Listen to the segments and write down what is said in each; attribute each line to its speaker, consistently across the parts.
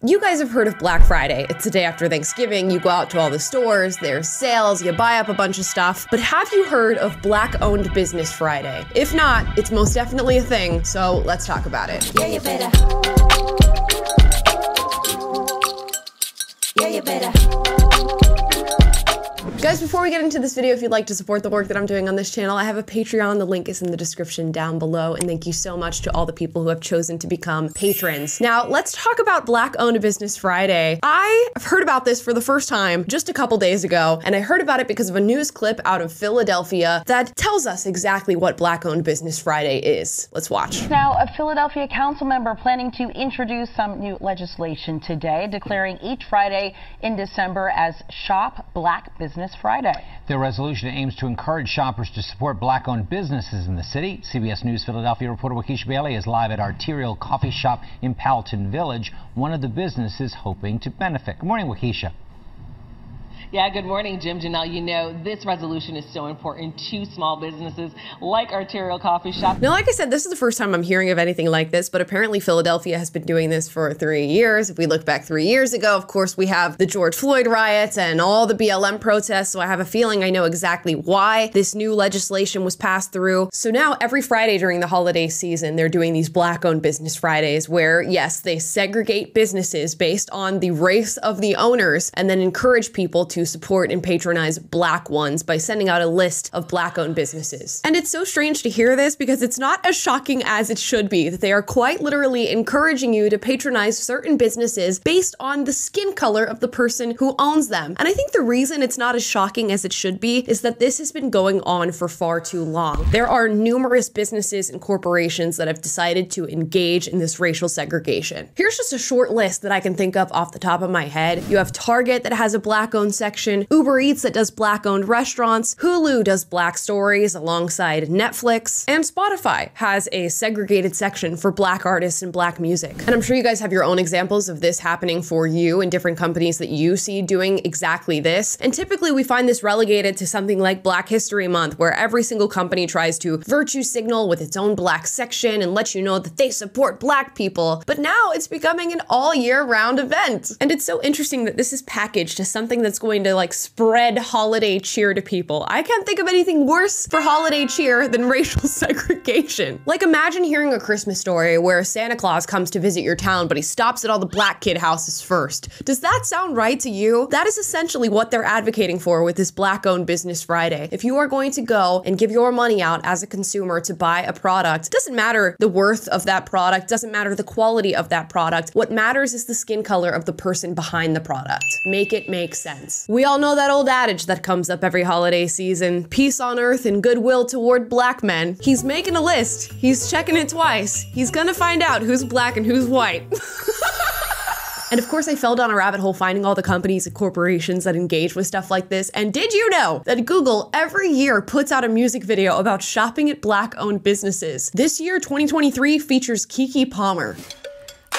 Speaker 1: You guys have heard of Black Friday. It's the day after Thanksgiving. You go out to all the stores, there's sales, you buy up a bunch of stuff. But have you heard of Black-owned Business Friday? If not, it's most definitely a thing, so let's talk about it.
Speaker 2: Yeah, you better. Yeah, you better.
Speaker 1: Guys, before we get into this video, if you'd like to support the work that I'm doing on this channel, I have a Patreon. The link is in the description down below. And thank you so much to all the people who have chosen to become patrons. Now, let's talk about Black-owned Business Friday. I have heard about this for the first time just a couple days ago, and I heard about it because of a news clip out of Philadelphia that tells us exactly what Black-owned Business Friday is. Let's watch.
Speaker 3: Now, a Philadelphia council member planning to introduce some new legislation today, declaring each Friday in December as Shop Black Business Friday.
Speaker 4: The resolution aims to encourage shoppers to support Black-owned businesses in the city. CBS News Philadelphia reporter Waukesha Bailey is live at Arterial Coffee Shop in Powelton Village, one of the businesses hoping to benefit. Good morning, Waukesha.
Speaker 5: Yeah, good morning, Jim. Janelle, you know, this resolution is so important to small businesses like Arterial Coffee Shop.
Speaker 1: Now, like I said, this is the first time I'm hearing of anything like this, but apparently Philadelphia has been doing this for 3 years. If we look back 3 years ago, of course, we have the George Floyd riots and all the BLM protests, so I have a feeling I know exactly why this new legislation was passed through. So now every Friday during the holiday season, they're doing these Black-owned Business Fridays where, yes, they segregate businesses based on the race of the owners and then encourage people to support and patronize Black ones by sending out a list of Black-owned businesses. And it's so strange to hear this because it's not as shocking as it should be that they are quite literally encouraging you to patronize certain businesses based on the skin color of the person who owns them. And I think the reason it's not as shocking as it should be is that this has been going on for far too long. There are numerous businesses and corporations that have decided to engage in this racial segregation. Here's just a short list that I can think of off the top of my head. You have Target that has a Black-owned section, Uber Eats that does Black-owned restaurants, Hulu does Black stories alongside Netflix, and Spotify has a segregated section for Black artists and Black music. And I'm sure you guys have your own examples of this happening for you in different companies that you see doing exactly this. And typically we find this relegated to something like Black History Month, where every single company tries to virtue signal with its own Black section and let you know that they support Black people. But now it's becoming an all year round event. And it's so interesting that this is packaged as something that's going to like spread holiday cheer to people. I can't think of anything worse for holiday cheer than racial segregation. Like, imagine hearing a Christmas story where Santa Claus comes to visit your town, but he stops at all the Black kid houses first. Does that sound right to you? That is essentially what they're advocating for with this Black-owned Business Friday. If you are going to go and give your money out as a consumer to buy a product, it doesn't matter the worth of that product, doesn't matter the quality of that product. What matters is the skin color of the person behind the product. Make it make sense. We all know that old adage that comes up every holiday season: peace on earth and goodwill toward Black men. He's making a list. He's checking it twice. He's gonna find out who's Black and who's white. And of course, I fell down a rabbit hole finding all the companies and corporations that engage with stuff like this. And did you know that Google every year puts out a music video about shopping at Black-owned businesses? This year, 2023, features Keke Palmer.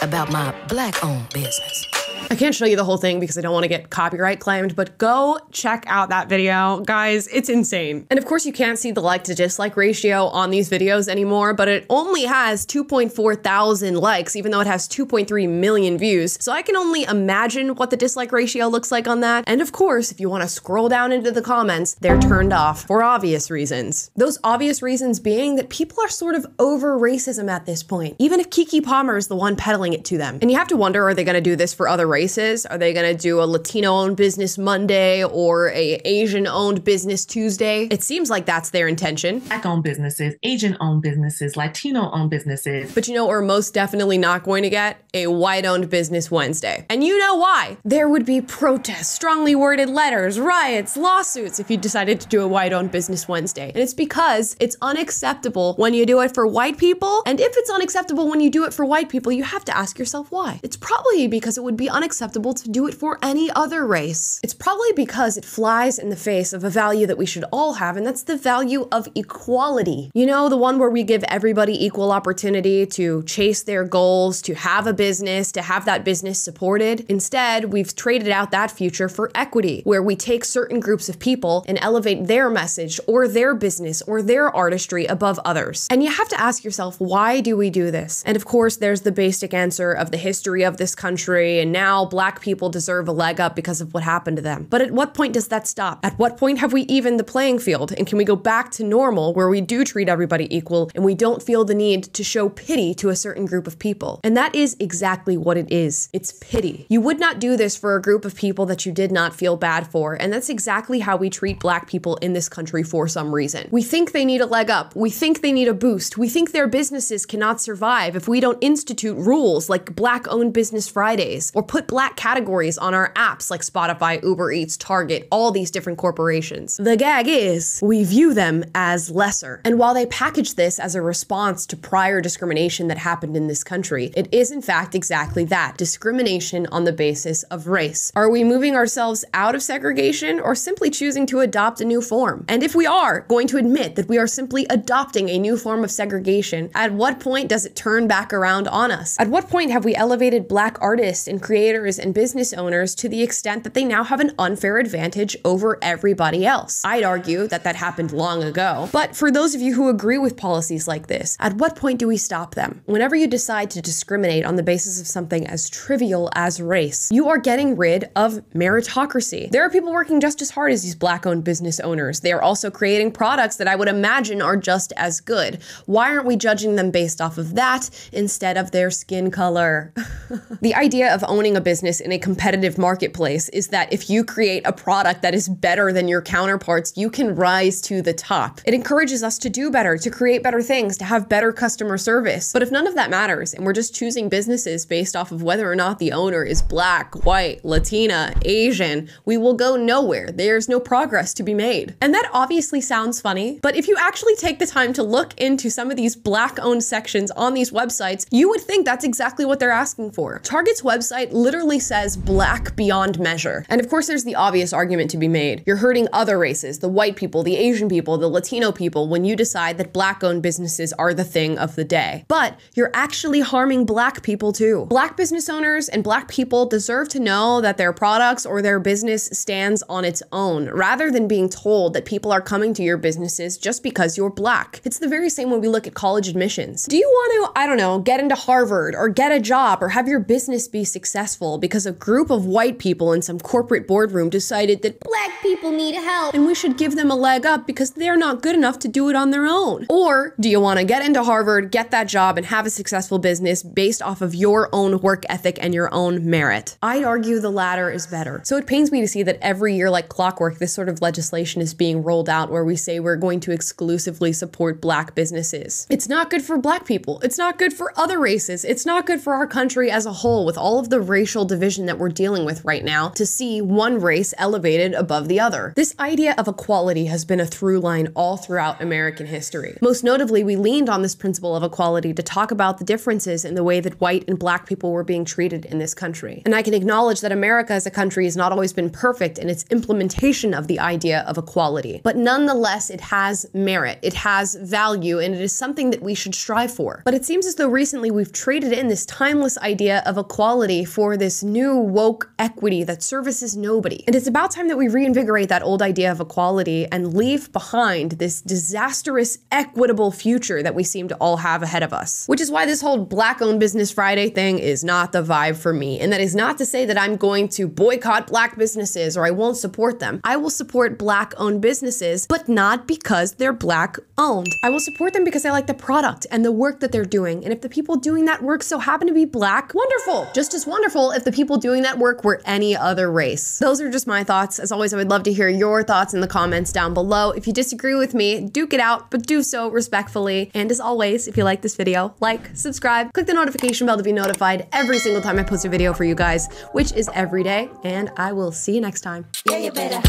Speaker 2: About my Black-owned business.
Speaker 1: I can't show you the whole thing because I don't want to get copyright claimed, but go check out that video. Guys, it's insane. And of course, you can't see the like to dislike ratio on these videos anymore, but it only has 2.4 thousand likes, even though it has 2.3 million views. So I can only imagine what the dislike ratio looks like on that. And of course, if you want to scroll down into the comments, they're turned off for obvious reasons. Those obvious reasons being that people are sort of over racism at this point, even if Keke Palmer is the one peddling it to them. And you have to wonder, are they going to do this for other races? Are they going to do a Latino-owned business Monday or a Asian-owned business Tuesday? It seems like that's their intention.
Speaker 6: Black-owned businesses, Asian-owned businesses, Latino-owned businesses.
Speaker 1: But you know what we're most definitely not going to get? A white-owned business Wednesday. And you know why? There would be protests, strongly worded letters, riots, lawsuits if you decided to do a white-owned business Wednesday. And it's because it's unacceptable when you do it for white people. And if it's unacceptable when you do it for white people, you have to ask yourself why. It's probably because it would be unacceptable to do it for any other race? It's probably because it flies in the face of a value that we should all have, and that's the value of equality. You know, the one where we give everybody equal opportunity to chase their goals, to have a business, to have that business supported. Instead, we've traded out that future for equity, where we take certain groups of people and elevate their message or their business or their artistry above others. And you have to ask yourself, why do we do this? And of course, there's the basic answer of the history of this country, and now Black people deserve a leg up because of what happened to them. But at what point does that stop? At what point have we evened the playing field? And can we go back to normal where we do treat everybody equal and we don't feel the need to show pity to a certain group of people? And that is exactly what it is. It's pity. You would not do this for a group of people that you did not feel bad for. And that's exactly how we treat Black people in this country for some reason. We think they need a leg up. We think they need a boost. We think their businesses cannot survive if we don't institute rules like Black-owned Business Fridays or put Black categories on our apps like Spotify, Uber Eats, Target, all these different corporations. The gag is, we view them as lesser. And while they package this as a response to prior discrimination that happened in this country, it is in fact exactly that, discrimination on the basis of race. Are we moving ourselves out of segregation or simply choosing to adopt a new form? And if we are going to admit that we are simply adopting a new form of segregation, at what point does it turn back around on us? At what point have we elevated Black artists and creators and business owners to the extent that they now have an unfair advantage over everybody else? I'd argue that that happened long ago. But for those of you who agree with policies like this, at what point do we stop them? Whenever you decide to discriminate on the basis of something as trivial as race, you are getting rid of meritocracy. There are people working just as hard as these Black-owned business owners. They are also creating products that I would imagine are just as good. Why aren't we judging them based off of that instead of their skin color? The idea of owning a business in a competitive marketplace is that if you create a product that is better than your counterparts, you can rise to the top. It encourages us to do better, to create better things, to have better customer service. But if none of that matters and we're just choosing businesses based off of whether or not the owner is Black, white, Latina, Asian, we will go nowhere. There's no progress to be made. And that obviously sounds funny, but if you actually take the time to look into some of these Black-owned sections on these websites, you would think that's exactly what they're asking for. Target's website literally says Black beyond measure. And of course, there's the obvious argument to be made. You're hurting other races, the white people, the Asian people, the Latino people, when you decide that Black-owned businesses are the thing of the day. But you're actually harming Black people too. Black business owners and Black people deserve to know that their products or their business stands on its own, rather than being told that people are coming to your businesses just because you're Black. It's the very same when we look at college admissions. Do you want to, I don't know, get into Harvard or get a job or have your business be successful because a group of white people in some corporate boardroom decided that Black people need help and we should give them a leg up because they're not good enough to do it on their own? Or do you want to get into Harvard, get that job, and have a successful business based off of your own work ethic and your own merit? I'd argue the latter is better. So it pains me to see that every year like clockwork, this sort of legislation is being rolled out where we say we're going to exclusively support Black businesses. It's not good for Black people. It's not good for other races. It's not good for our country as a whole, with all of the racial division that we're dealing with right now, to see one race elevated above the other. This idea of equality has been a through line all throughout American history. Most notably, we leaned on this principle of equality to talk about the differences in the way that white and Black people were being treated in this country. And I can acknowledge that America as a country has not always been perfect in its implementation of the idea of equality. But nonetheless, it has merit, it has value, and it is something that we should strive for. But it seems as though recently we've traded in this timeless idea of equality for this new woke equity that services nobody. And it's about time that we reinvigorate that old idea of equality and leave behind this disastrous, equitable future that we seem to all have ahead of us. Which is why this whole Black-owned Business Friday thing is not the vibe for me. And that is not to say that I'm going to boycott Black businesses or I won't support them. I will support Black-owned businesses, but not because they're Black-owned. I will support them because I like the product and the work that they're doing. And if the people doing that work so happen to be Black, wonderful. Just as wonderful if the people doing that work were any other race. Those are just my thoughts. As always, I would love to hear your thoughts in the comments down below. If you disagree with me, duke it out, but do so respectfully. And as always, if you like this video, like, subscribe, click the notification bell to be notified every single time I post a video for you guys, which is every day. And I will see you next time.
Speaker 2: Yeah, you better.